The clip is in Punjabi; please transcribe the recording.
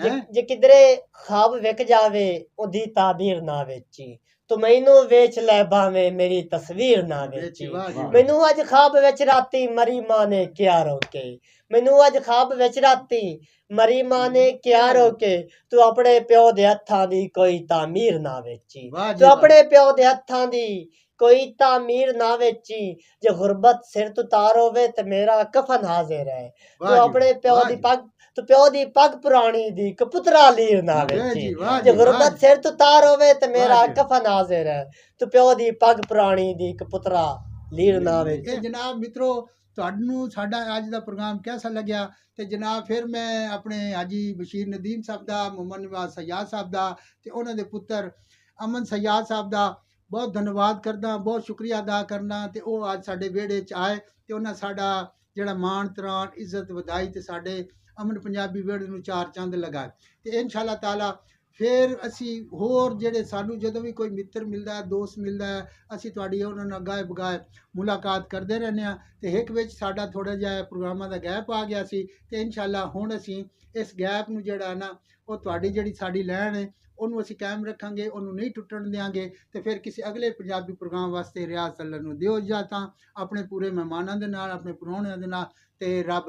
हैं ਜੇ ਕਿਧਰੇ ਖਾਬ ਵਿਕ ਜਾਵੇ ਉਹਦੀ ਤਾਬੀਰ ਨਾ ਵੇਚੀ ਤੂੰ ਮੈਨੂੰ ਵੇਚ ਲੈ ਭਾਵੇਂ ਮੇਰੀ ਤਸਵੀਰ ਨਾ ਵੇਚੀ वाह जी वाह ਮੈਨੂੰ ਅੱਜ ਖਾਬ ਵਿੱਚ ਰਾਤੀ ਮਰੀ ਮਾਂ ਨੇ ਕਿਹਾ ਰੋਕੇ ਮੈਨੂੰ ਅੱਜ ਖਾਬ ਵਿੱਚ ਰਾਤੀ ਮਰੀ ਮਾਂ ਨੇ ਕਿਹਾ ਰੋਕੇ ਤੂੰ ਆਪਣੇ ਪਿਓ ਦੇ ਹੱਥਾਂ ਦੀ ਕੋਈ ਤਾਮੀਰ ਨਾ ਵੇਚੀ वाह जी ਤੂੰ वाह ਆਪਣੇ ਪਿਓ ਦੇ ਹੱਥਾਂ ਦੀ ਕੋਈ ਤਾਮੀਰ ਨਾ ਵੇਚੀ ਜੇ ਗੁਰਬਤ ਸਿਰ ਤੋਂ ਤਾਰ ਹੋਵੇ ਤੇ ਮੇਰਾ ਕਫਨ ਹਾਜ਼ਰ ਹੈ ਤੂੰ वाह जी ਆਪਣੇ ਪਿਓ वाह ਦੀ जी ਪੱਗ ਤੂੰ ਪਿਓ ਦੀ ਪੱਗ ਪੁਰਾਣੀ ਦੀ ਕਪੁੱਤਰਾ ਲੀਰ ਨਾ वाह ਵੇਚੀ जी वाह ਜੇ जी वाह ਗੁਰਬਤ जी ਸਿਰ ਤੋਂ ਤਾਰ ਹੋਵੇ ਤੇ ਮੇਰਾ वाह जी ਕਫਨ ਹਾਜ਼ਰ ਹੈ ਤੂੰ ਪਿਓ ਦੀ ਪੱਗ ਪੁਰਾਣੀ ਦੀ ਕਪੁੱਤਰਾ ਲੀਰ ਨਾ ਇਹ ਵੇਚੀ ਜਨਾਬ ਮਿੱਤਰੋ ਤੁਹਾਨੂੰ ਸਾਡਾ ਅੱਜ ਦਾ ਪ੍ਰੋਗਰਾਮ ਕਿਹਦਾ ਲੱਗਿਆ ਤੇ ਜਨਾਬ ਫਿਰ ਮੈਂ ਆਪਣੇ ਹਾਜੀ ਬਸ਼ੀਰ ਨਦੀਮ ਸਾਹਿਬ ਦਾ ਮੁਹੰਮਦ ਨਵਾਜ਼ ਸਯਾਦ ਸਾਹਿਬ ਦਾ ਤੇ ਉਹਨਾਂ ਦੇ ਪੁੱਤਰ ਅਮਨ ਸਯਾਦ ਸਾਹਿਬ ਦਾ ਬਹੁਤ ਧੰਨਵਾਦ ਕਰਦਾ ਬਹੁਤ ਸ਼ੁਕਰੀਆ ਅਦਾ ਕਰਨਾ ਤੇ ਉਹ ਅੱਜ ਸਾਡੇ ਵਿਹੜੇ 'ਚ ਆਏ ਤੇ ਉਹਨਾਂ ਸਾਡਾ ਜਿਹੜਾ ਮਾਣ ਤਰਾਨ ਇੱਜ਼ਤ ਵਧਾਈ ਤੇ ਸਾਡੇ ਅਮਨ ਪੰਜਾਬੀ ਵਿਹੜੇ ਨੂੰ ਚਾਰ ਚੰਦ ਲਗਾਏ ਤੇ ਇਨਸ਼ਾ ਤਾਲਾ ਫਿਰ ਅਸੀਂ ਹੋਰ ਜਿਹੜੇ ਸਾਨੂੰ ਜਦੋਂ ਵੀ ਕੋਈ ਮਿੱਤਰ ਮਿਲਦਾ ਦੋਸਤ ਮਿਲਦਾ ਅਸੀਂ ਤੁਹਾਡੀ ਉਹਨਾਂ ਨਾਲ ਗਾਏ ਬਗਾਏ ਮੁਲਾਕਾਤ ਕਰਦੇ ਰਹਿੰਦੇ ਹਾਂ ਤੇ ਇੱਕ ਵਿੱਚ ਸਾਡਾ ਥੋੜਾ ਜਿਹਾ ਪ੍ਰੋਗਰਾਮਾਂ ਦਾ ਗੈਪ ਆ ਗਿਆ ਸੀ ਤੇ ਇਨਸ਼ਾਅੱਲਾ ਹੁਣ ਅਸੀਂ ਇਸ ਗੈਪ ਨੂੰ ਜਿਹੜਾ ਨਾ ਉਹ ਤੁਹਾਡੀ ਜਿਹੜੀ ਸਾਡੀ ਲੈਣ ਹੈ ਉਹਨੂੰ ਅਸੀਂ ਕਾਇਮ ਰੱਖਾਂਗੇ ਉਹਨੂੰ ਨਹੀਂ ਟੁੱਟਣ ਦਿਆਂਗੇ ਤੇ ਫਿਰ ਕਿਸੇ ਅਗਲੇ ਪੰਜਾਬੀ ਪ੍ਰੋਗਰਾਮ ਵਾਸਤੇ ਰਿਆਜ਼ ਅੱਲਾ ਨੂੰ ਦਿਓ ਇਜਾਜ਼ਤਾਂ ਆਪਣੇ ਪੂਰੇ ਮਹਿਮਾਨਾਂ ਦੇ ਨਾਲ ਆਪਣੇ ਪ੍ਰਾਹੁਣਿਆਂ ਦੇ ਨਾਲ ਤੇ ਰੱਬ